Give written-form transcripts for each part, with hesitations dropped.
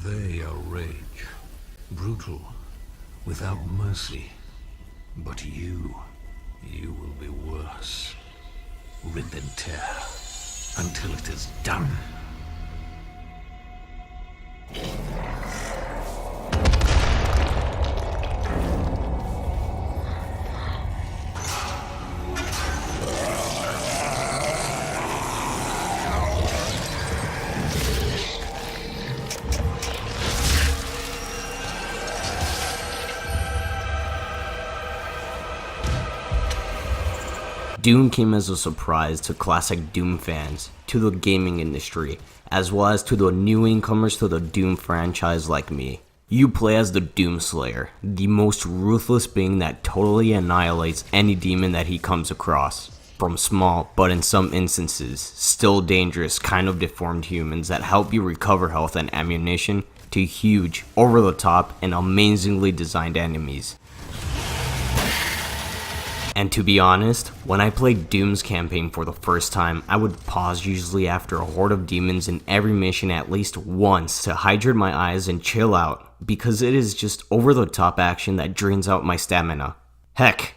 They are rage, brutal, without mercy. But you will be worse. Rip and tear, until it is done. Doom came as a surprise to classic Doom fans, to the gaming industry, as well as to the new incomers to the Doom franchise like me. You play as the Doom Slayer, the most ruthless being that totally annihilates any demon that he comes across. From small, but in some instances, still dangerous, kind of deformed humans that help you recover health and ammunition, to huge, over-the-top, and amazingly designed enemies. And to be honest, when I played Doom's campaign for the first time, I would pause usually after a horde of demons in every mission at least once to hydrate my eyes and chill out, because it is just over-the-top action that drains out my stamina. Heck,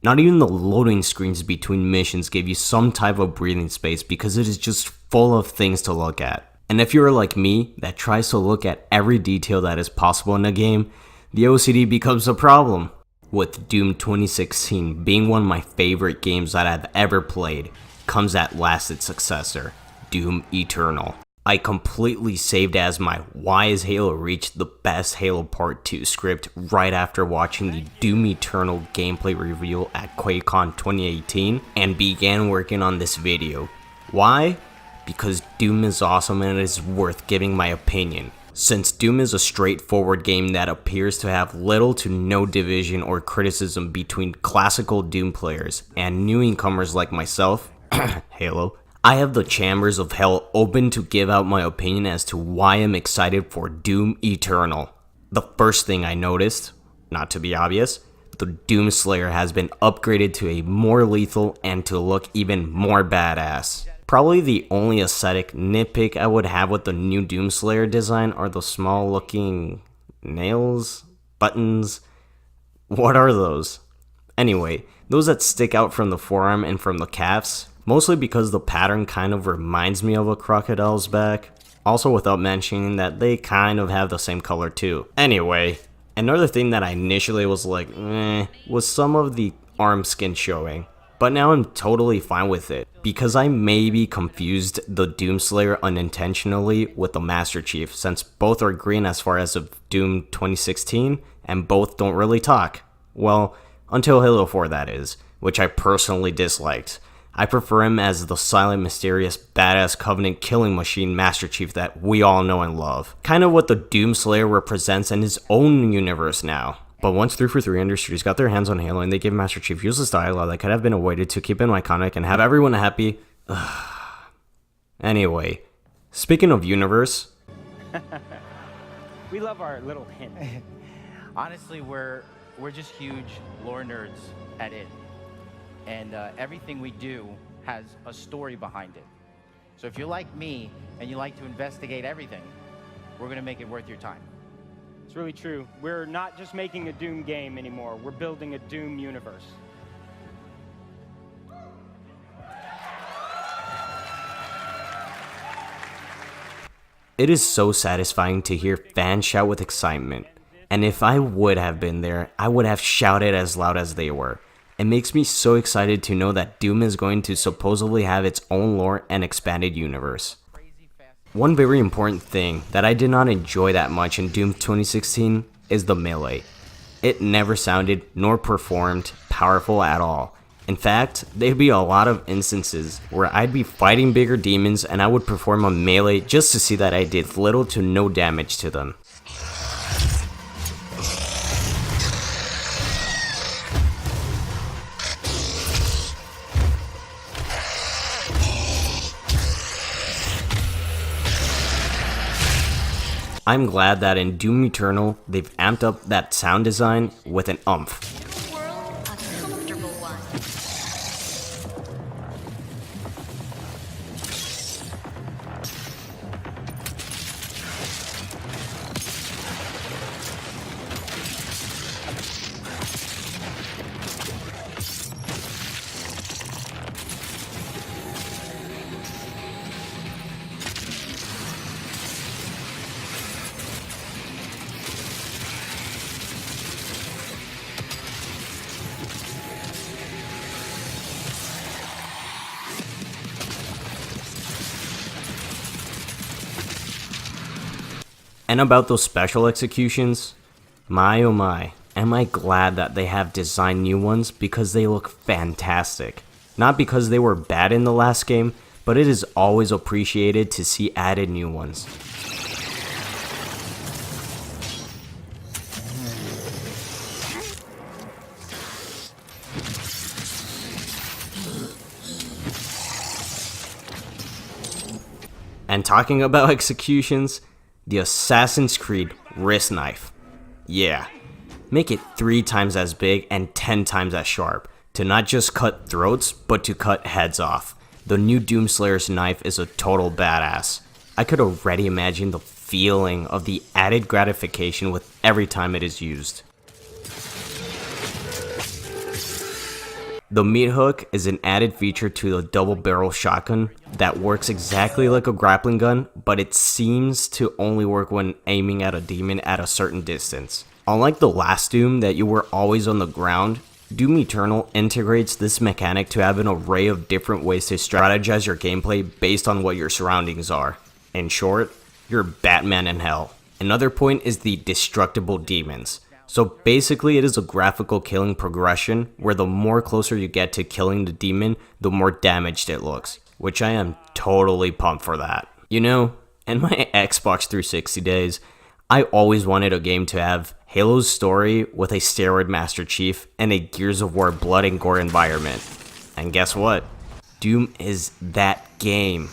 not even the loading screens between missions give you some type of breathing space because it is just full of things to look at. And if you're like me, that tries to look at every detail that is possible in a game, the OCD becomes a problem. With Doom 2016 being one of my favorite games that I've ever played, comes at last its successor, Doom Eternal. I completely saved as my Why is Halo Reach the best Halo Part 2 script right after watching the Doom Eternal gameplay reveal at QuakeCon 2018 and began working on this video. Why? Because Doom is awesome and it is worth giving my opinion. Since Doom is a straightforward game that appears to have little to no division or criticism between classical Doom players and new incomers like myself, Halo, I have the chambers of hell open to give out my opinion as to why I'm excited for Doom Eternal. The first thing I noticed, not to be obvious, the Doom Slayer has been upgraded to a more lethal and to look even more badass. Probably the only aesthetic nitpick I would have with the new Doom Slayer design are the small looking nails, buttons. What are those? Anyway, those that stick out from the forearm and from the calves, mostly because the pattern kind of reminds me of a crocodile's back. Also without mentioning that they kind of have the same color too. Anyway, another thing that I initially was like, was some of the arm skin showing. But now I'm totally fine with it, because I maybe confused the Doom Slayer unintentionally with the Master Chief, since both are green as far as of Doom 2016, and both don't really talk. Well, until Halo 4 that is, which I personally disliked. I prefer him as the silent, mysterious, badass Covenant killing machine Master Chief that we all know and love. Kind of what the Doom Slayer represents in his own universe now. But once 343 Industries got their hands on Halo and they gave Master Chief useless dialogue that could have been avoided to keep him iconic and have everyone happy. Anyway, speaking of universe. We love our little hint. Honestly, we're just huge lore nerds at it. And everything we do has a story behind it. So if you're like me and you like to investigate everything, we're going to make it worth your time. It's really true. We're not just making a Doom game anymore. We're building a Doom universe. It is so satisfying to hear fans shout with excitement. And if I would have been there, I would have shouted as loud as they were. It makes me so excited to know that Doom is going to supposedly have its own lore and expanded universe. One very important thing that I did not enjoy that much in Doom 2016 is the melee. It never sounded nor performed powerful at all. In fact, there'd be a lot of instances where I'd be fighting bigger demons and I would perform a melee just to see that I did little to no damage to them. I'm glad that in Doom Eternal, they've amped up that sound design with an oomph. World, a comfortable one. And about those special executions, my oh my, am I glad that they have designed new ones because they look fantastic. Not because they were bad in the last game, but it is always appreciated to see added new ones. And talking about executions, the Assassin's Creed wrist knife. Yeah, make it 3 times as big and 10 times as sharp, to not just cut throats, but to cut heads off. The new Doomslayer's knife is a total badass. I could already imagine the feeling of the added gratification with every time it is used. The meat hook is an added feature to the double barrel shotgun that works exactly like a grappling gun, but it seems to only work when aiming at a demon at a certain distance. Unlike the last Doom that you were always on the ground, Doom Eternal integrates this mechanic to have an array of different ways to strategize your gameplay based on what your surroundings are. In short, you're Batman in hell. Another point is the destructible demons. So basically it is a graphical killing progression where the more closer you get to killing the demon, the more damaged it looks, which I am totally pumped for that. You know, in my Xbox 360 days, I always wanted a game to have Halo's story with a steroid Master Chief and a Gears of War blood and gore environment. And guess what? Doom is that game.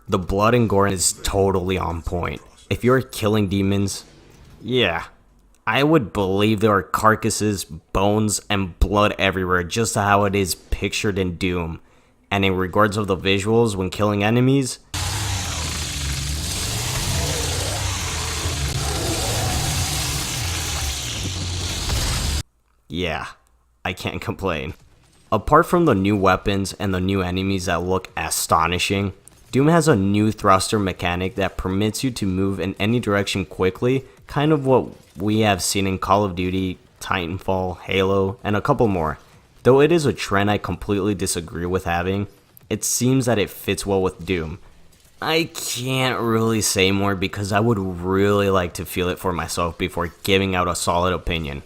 The blood and gore is totally on point. If you're killing demons, yeah, I would believe there are carcasses, bones, and blood everywhere just how it is pictured in Doom. And in regards of the visuals when killing enemies, yeah, I can't complain. Apart from the new weapons and the new enemies that look astonishing, Doom has a new thruster mechanic that permits you to move in any direction quickly, kind of what we have seen in Call of Duty, Titanfall, Halo, and a couple more. Though it is a trend I completely disagree with having, it seems that it fits well with Doom. I can't really say more because I would really like to feel it for myself before giving out a solid opinion.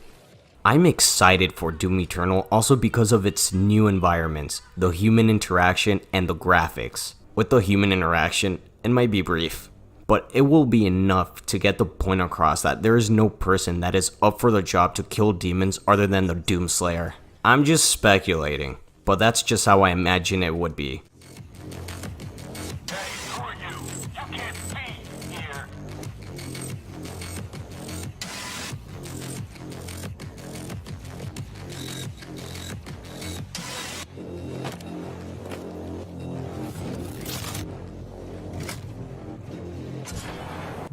I'm excited for Doom Eternal also because of its new environments, the human interaction, and the graphics. With the human interaction, it might be brief, but it will be enough to get the point across that there is no person that is up for the job to kill demons other than the Doomslayer. I'm just speculating, but that's just how I imagine it would be.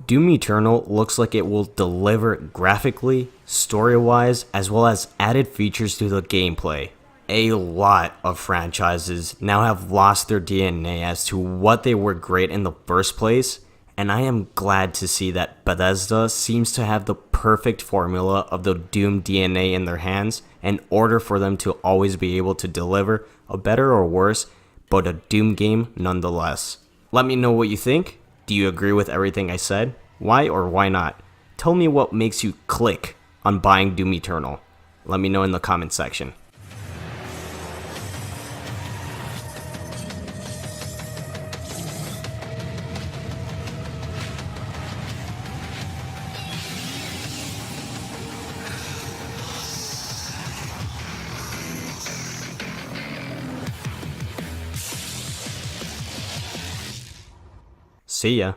Doom Eternal looks like it will deliver graphically, story-wise, as well as added features to the gameplay. A lot of franchises now have lost their DNA as to what they were great in the first place, and I am glad to see that Bethesda seems to have the perfect formula of the Doom DNA in their hands in order for them to always be able to deliver a better or worse, but a Doom game nonetheless. Let me know what you think. Do you agree with everything I said? Why or why not? Tell me what makes you click on buying Doom Eternal. Let me know in the comment section. See ya.